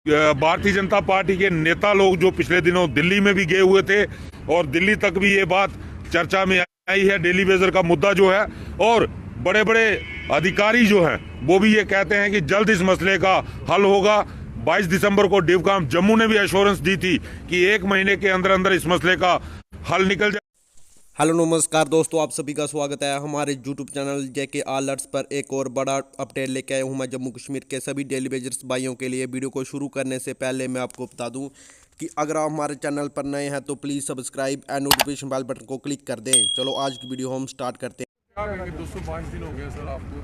Bharatiya Janata party के नेता लोग जो पिछले दिनों दिल्ली में भी गए हुए थे और दिल्ली तक भी ये बात चर्चा में आई है, डेली वेजर का मुद्दा जो है, और बड़े बड़े अधिकारी जो हैं वो भी ये कहते हैं कि जल्द इस मसले का हल होगा। 22 दिसंबर को डिवकाम जम्मू ने भी एश्योरेंस दी थी कि 1 महीने के अंदर अंदर इस मसले का हल निकल जाए। हेलो नमस्कार दोस्तों, आप सभी का स्वागत है हमारे यूट्यूब चैनल जेके अलर्ट्स पर। एक और बड़ा अपडेट लेके आया हूँ मैं जम्मू कश्मीर के सभी डेली वेजर्स भाइयों के लिए। वीडियो को शुरू करने से पहले मैं आपको बता दूं कि अगर आप हमारे चैनल पर नए हैं तो please subscribe and notification bell button को क्लिक कर दें। चलो आज की वीडियो हम स्टार्ट करते हैं। क्या कहेंगे 205 दिन हो गए सर आपको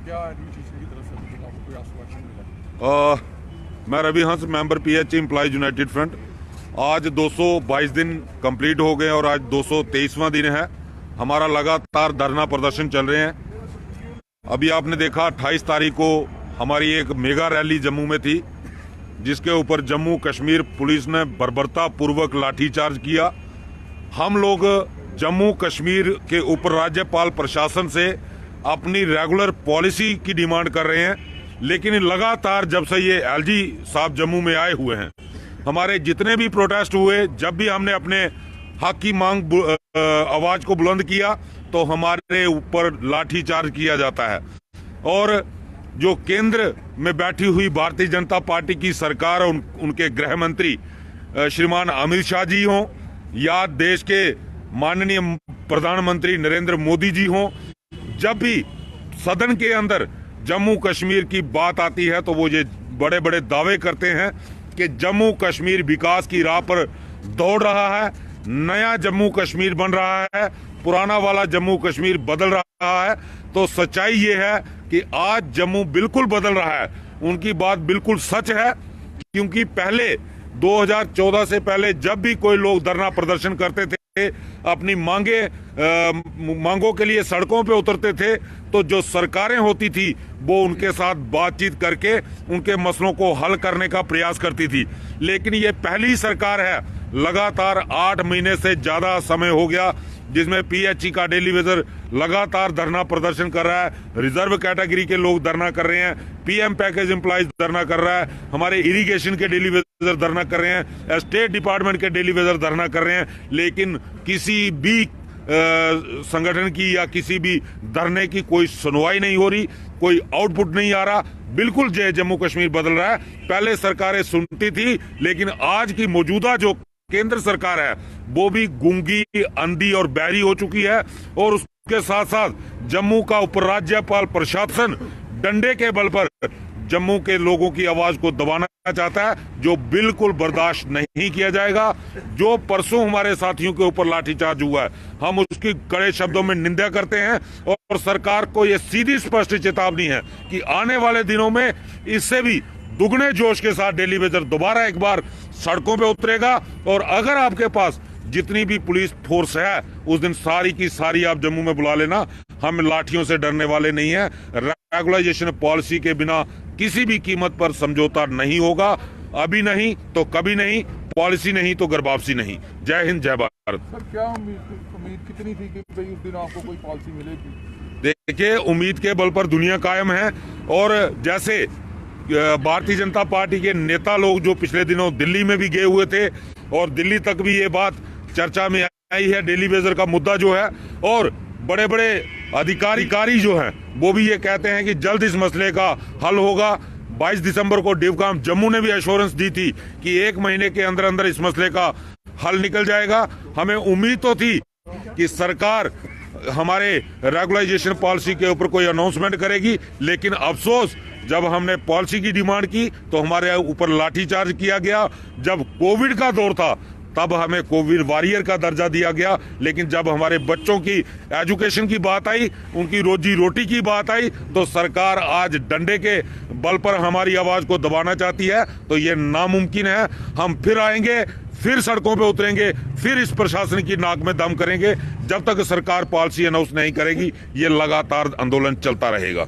क्या एडमिनिस्ट्रेशन की तरफ से आपको कोई आश्वासन मिला? मैं रवि हंस, member pH employees United front. आज 222 दिन कंप्लीट हो गए और आज 223वां दिन है। हमारा लगातार धरना प्रदर्शन चल रहे हैं। अभी आपने देखा 28 तारीख को हमारी एक मेगा रैली जम्मू में थी, जिसके ऊपर जम्मू कश्मीर पुलिस ने बर्बरता पूर्वक लाठीचार्ज किया। हम लोग जम्मू कश्मीर के ऊपर राज्यपाल प्रशासन से अपनी रेगुलर पॉलिसी की डिमांड कर रहे हैं, लेकिन लगातार जब से ये एलजी साहब जम्मू में आए हुए हैं, हमारे जितने भी प्रोटेस्ट हुए, जब भी हमने अपने हक की मांग आवाज को बुलंद किया तो हमारे ऊपर लाठीचार्ज किया जाता है। और जो केंद्र में बैठी हुई भारतीय जनता पार्टी की सरकार, उनके गृह मंत्री श्रीमान अमित शाह जी हों या देश के माननीय प्रधानमंत्री नरेंद्र मोदी जी हों, जब भी सदन के अंदर जम्मू कश्मीर की बात आती है तो वो ये बड़े बड़े दावे करते हैं कि जम्मू कश्मीर विकास की राह पर दौड़ रहा है, नया जम्मू कश्मीर बन रहा है, पुराना वाला जम्मू कश्मीर बदल रहा है। तो सच्चाई ये है कि आज जम्मू बिल्कुल बदल रहा है। उनकी बात बिल्कुल सच है, क्योंकि पहले 2014 से पहले जब भी कोई लोग धरना प्रदर्शन करते थे, अपनी मांगों के लिए सड़कों पे उतरते थे, तो जो सरकारें होती थी वो उनके साथ बातचीत करके उनके मसलों को हल करने का प्रयास करती थी। लेकिन ये पहली सरकार है, लगातार 8 महीने से ज्यादा समय हो गया, जिसमें पीएचई का डेली वेजर लगातार धरना प्रदर्शन कर रहा है, रिजर्व कैटेगरी के लोग धरना कर रहे हैं, पीएम पैकेज एम्प्लॉइज धरना कर रहा है, हमारे इरिगेशन के डेली वेजर धरना कर रहे हैं, स्टेट डिपार्टमेंट के डेली वेजर धरना कर रहे हैं। लेकिन किसी भी संगठन की या किसी भी धरने की कोई सुनवाई नहीं हो रही, कोई आउटपुट नहीं आ रहा। बिल्कुल जम्मू कश्मीर बदल रहा है। पहले सरकारें सुनती थी, लेकिन आज की मौजूदा जो केंद्र सरकार है वो भी गूंगी, अंधी और बहरी हो चुकी है। और उसके साथ साथ जम्मू का उपराज्यपाल प्रशासन डंडे के बल पर जम्मू के लोगों की आवाज को दबाना चाहता है, जो बिल्कुल बर्दाश्त नहीं किया जाएगा। जो परसों हमारे साथियों के ऊपर लाठीचार्ज हुआ है, हम उसकी कड़े शब्दों में निंदा करते हैं और सरकार को यह सीधी स्पष्ट चेतावनी है कि आने वाले दिनों में इससे भी दुगने जोश के साथ डेली वेजर दोबारा एक बार सड़कों पे उतरेगा। और अगर आपके पास जितनी भी पुलिस फोर्स है, उस दिन सारी की सारी आप जम्मू में बुला लेना। हम लाठियों से डरने वाले नहीं हैं। रेगुलाइजेशन पॉलिसी के बिना किसी भी कीमत पर समझौता नहीं होगा। अभी नहीं तो कभी नहीं, पॉलिसी नहीं तो गर्भापसी नहीं। जय हिंद, जय भारत। सर क्या उम्मीद कितनी थी कि भाई उस दिन आपको कोई पॉलिसी मिलेगी? देखिए, उम्मीद के बल पर दुनिया कायम है। और जैसे भारतीय जनता पार्टी के नेता लोग जो पिछले दिनों दिल्ली में भी गए हुए थे और दिल्ली तक भी ये बात चर्चा में आई है, डेली वेजर का मुद्दा जो है, और बड़े बड़े अधिकारी जो हैं वो भी ये कहते हैं कि जल्द इस मसले का हल होगा। 22 दिसंबर को डिवकाम जम्मू ने भी एश्योरेंस दी थी कि 1 महीने के अंदर अंदर इस मसले का हल निकल जाएगा। हमें उम्मीद तो थी कि सरकार हमारे रेगुलाइजेशन पॉलिसी के ऊपर कोई अनाउंसमेंट करेगी, लेकिन अफसोस, जब हमने पॉलिसी की डिमांड की तो हमारे ऊपर लाठीचार्ज किया गया। जब कोविड का दौर था तब हमें कोविड वॉरियर का दर्जा दिया गया, लेकिन जब हमारे बच्चों की एजुकेशन की बात आई, उनकी रोजी रोटी की बात आई, तो सरकार आज डंडे के बल पर हमारी आवाज को दबाना चाहती है। तो ये नामुमकिन है। हम फिर आएंगे, फिर सड़कों पे उतरेंगे, फिर इस प्रशासन की नाक में दम करेंगे। जब तक सरकार पॉलिसी अनाउंस नहीं करेगी, ये लगातार आंदोलन चलता रहेगा।